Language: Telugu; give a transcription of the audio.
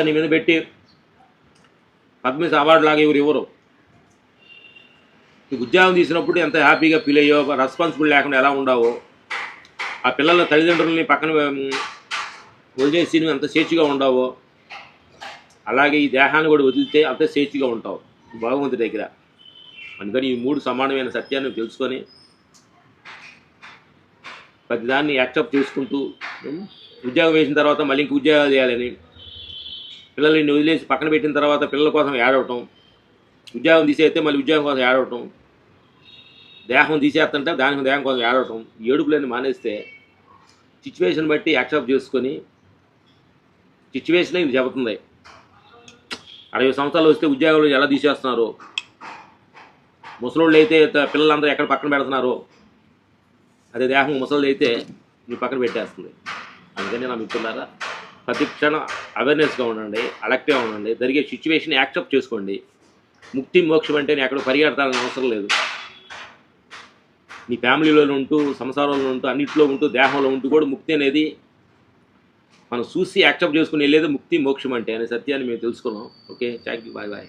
నీ మీద పెట్టి పద్మశ్రీ అవార్డు లాగా ఇవ్వరు. నీకు ఉద్యోగం తీసినప్పుడు ఎంత హ్యాపీగా ఫీల్ అయ్యో, రెస్పాన్సిబుల్ లేకుండా ఎలా ఉండవో, ఆ పిల్లల తల్లిదండ్రులని పక్కన వదిలేసి నువ్వు ఎంత స్వేచ్ఛగా ఉండవో, అలాగే ఈ దేహాన్ని కూడా వదిలితే అంత స్వేచ్ఛగా ఉంటావు భగవంతుడి దగ్గర. అందుకని ఈ 3 సమానమైన సత్యాన్ని తెలుసుకొని ప్రతిదాన్ని యాక్సెప్ట్ చేసుకుంటూ, ఉద్యోగం వేసిన తర్వాత మళ్ళీ ఇంక ఉద్యోగాలు చేయాలని, పిల్లల్ని వదిలేసి పక్కన పెట్టిన తర్వాత పిల్లల కోసం ఏడవటం, ఉద్యోగం తీసేస్తే మళ్ళీ ఉద్యోగం కోసం ఏడవటం, దేహం తీసేస్తుంటే దేహం కోసం ఏడవటం, ఏడుపులన్నీ మానేస్తే సిచ్యువేషన్ బట్టి యాక్సెప్ట్ చేసుకొని, సిచ్యువేషనే ఇది చెబుతుంది. 60 సంవత్సరాలు వస్తే ఉద్యోగాలు ఎలా తీసేస్తున్నారు, ముసలోళ్ళు అయితే పిల్లలందరూ ఎక్కడ పక్కన పెడుతున్నారు, అదే దేహం ముసలి అయితే నువ్వు పక్కన పెట్టేస్తుంది. అందుకని నా మిత్రులారా, ప్రతి క్షణం అవేర్నెస్గా ఉండండి, అలర్ట్గా ఉండండి, జరిగే సిచ్యువేషన్ యాక్సెప్ట్ చేసుకోండి. ముక్తి మోక్షం అంటే నేను ఎక్కడ పరిగెడతాలని అవసరం లేదు. నీ ఫ్యామిలీలో ఉంటూ, సంసారంలో ఉంటూ, అన్నింటిలో ఉంటూ, దేహంలో ఉంటూ కూడా ముక్తి అనేది మనం చూసి యాక్సెప్ట్ చేసుకుని వెళ్ళేది ముక్తి మోక్షం అంటే అనే సత్యాన్ని మేము తెలుసుకున్నాం. Okay, thank you, bye bye.